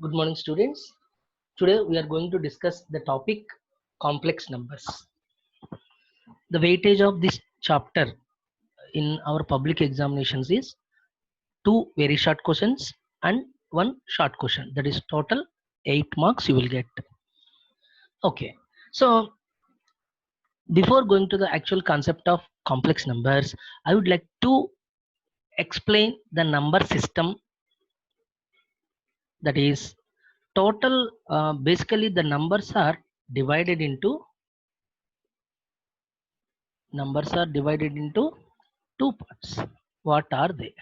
Good morning, students. Today we are going to discuss the topic complex numbers. The weightage of this chapter in our public examinations is two very short questions and one short question. That is total 8 marks you will get. Okay. So before going to the actual concept of complex numbers, I would like to explain the number system. That is total. Basically, the numbers are divided into two parts. What are they?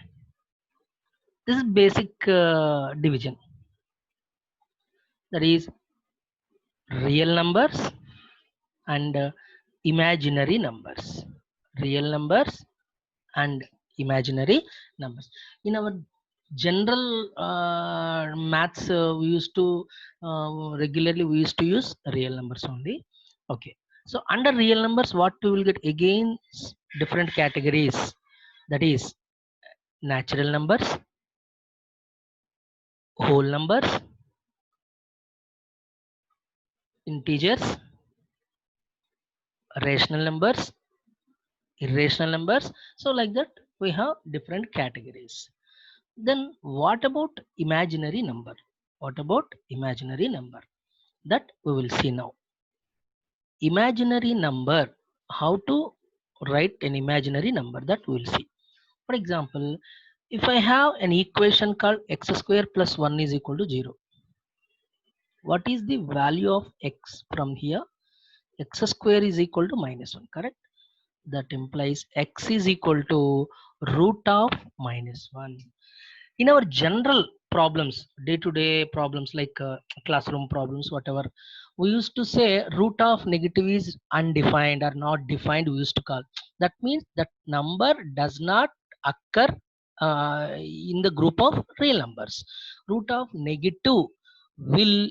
This is basic division. That is real numbers and imaginary numbers. Real numbers and imaginary numbers. In our general maths, we used to regularly we used to use real numbers only. Okay. So under real numbers, what we will get again different categories. That is natural numbers, whole numbers, integers, rational numbers, irrational numbers. So like that we have different categories. Then what about imaginary number? What about imaginary number? That we will see now. Imaginary number, how to write an imaginary number, that we will see. For example, if I have an equation called x square plus 1 is equal to 0, what is the value of x from here? X square is equal to minus 1, correct? That implies x is equal to root of minus 1. In our general problems, day-to-day problems like classroom problems, whatever, we used to say root of negative is undefined or not defined, we used to call. That means that number does not occur in the group of real numbers. Root of negative will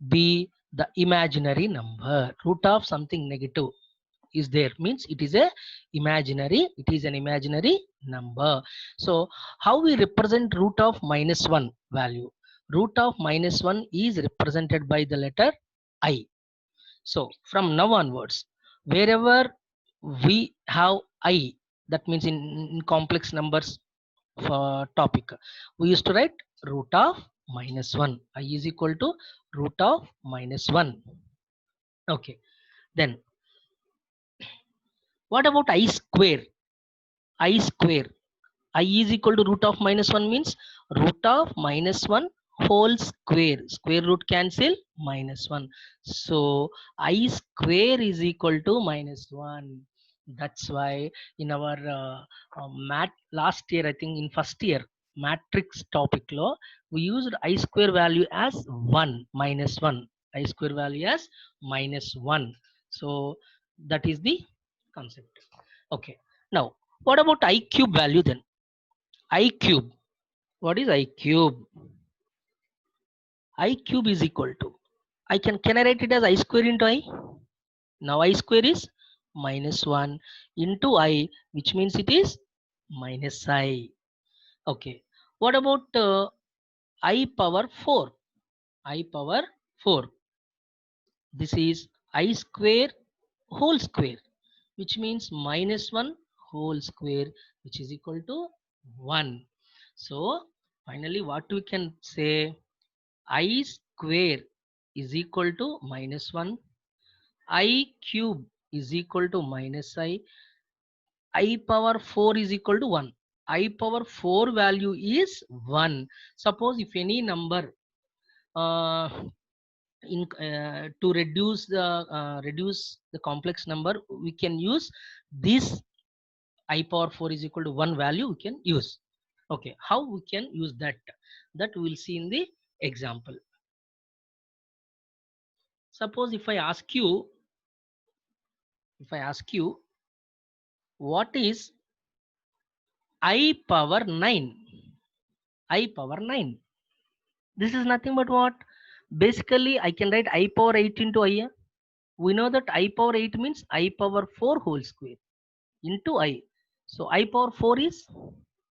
be the imaginary number. Root of something negative is there means it is an imaginary number. So how we represent root of minus 1 value? Root of minus 1 is represented by the letter I. So from now onwards, wherever we have I, that means in complex numbers topic, we used to write root of minus 1. I is equal to root of minus 1. Okay. Then what about I square? I square. I is equal to root of minus 1 means root of minus 1 whole square. Square root cancel minus 1. So I square is equal to minus 1. That's why in our math last year, I think in first year matrix topic law, we used I square value as 1 minus 1. I square value as minus 1. So that is the concept. Okay. Now what about I cube value then? I cube. What is I cube? I cube is equal to, can I write it as I square into I? Now I square is minus 1 into I, which means it is minus I. Okay. What about I power 4? I power 4. This is I square whole square, which means minus 1 whole square, which is equal to 1. So finally what we can say, I square is equal to minus 1, I cube is equal to minus I power 4 is equal to 1. I power 4 value is 1. Suppose if any number uh, to reduce the complex number, we can use this I power 4 is equal to 1 value we can use. Okay, how we can use that? That we will see in the example. Suppose if I ask you, what is I power 9? I power 9. This is nothing but what? Basically, I can write I power 8 into I. We know that I power 8 means I power 4 whole square into I. So I power 4 is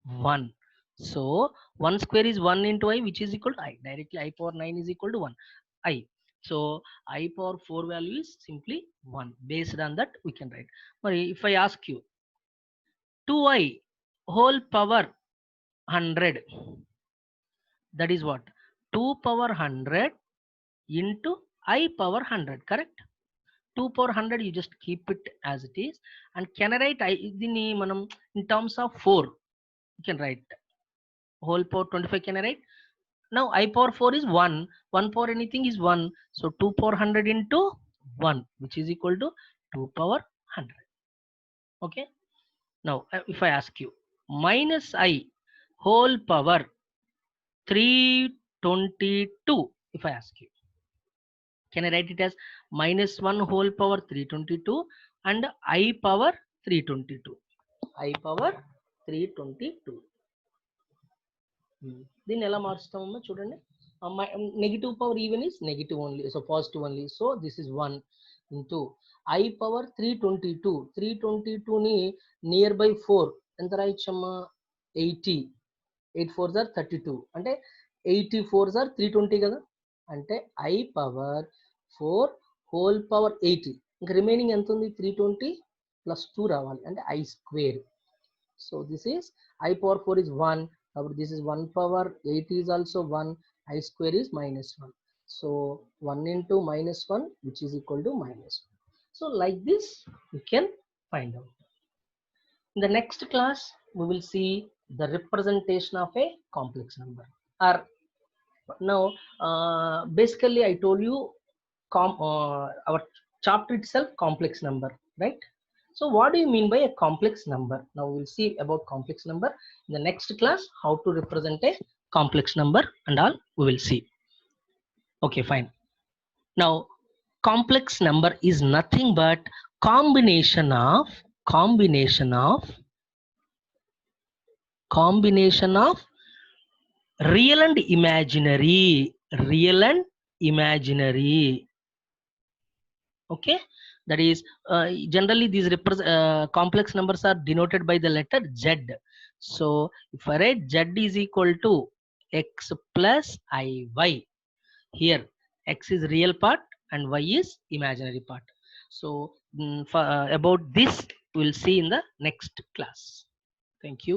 1. So 1 square is 1 into I, which is equal to I. Directly I power 9 is equal to 1. I. So I power 4 value is simply 1. Based on that, we can write. But if I ask you 2I whole power 100, that is what? 2 power 100 into I power 100, correct? 2 power 100, you just keep it as it is. And can I write in terms of 4? You can write whole power 25. Can I write? Now I power 4 is 1. 1 power anything is 1. So 2 power 100 into 1, which is equal to 2 power 100. Okay. Now if I ask you minus I whole power 322, if I ask you, can I write it as minus 1 whole power 322 and I power 322. I power 322. దీన్ని ఎలా మార్చుతామమ్మా చూడండి. Negative power even is negative only, so positive only. So this is 1 into I power 322. 322 ni nearby 4 ఎంత రాయొచ్చమ్మా? 80. 8 4s are 32. అంటే 84s are 320 కదా. అంటే I power 4 whole power 80. ఇంకా remaining ఎంత ఉంది? 320 plus 2 రావాలి, అంటే I square. So this is I power 4 is 1. This is 1 power 80 is also 1. I square is minus 1. So 1 into minus 1, which is equal to minus 1. So like this you can find out. In the next class we will see the representation of a complex number. Or now basically I told you our chapter itself complex number, right? So what do you mean by a complex number? Now we'll see about complex number in the next class, how to represent a complex number and all we will see. Okay, fine. Now complex number is nothing but combination of real and imaginary. Okay, that is generally these complex numbers are denoted by the letter Z. So if I write Z is equal to x plus iy, here x is real part and y is imaginary part. So about this we'll see in the next class. Thank you.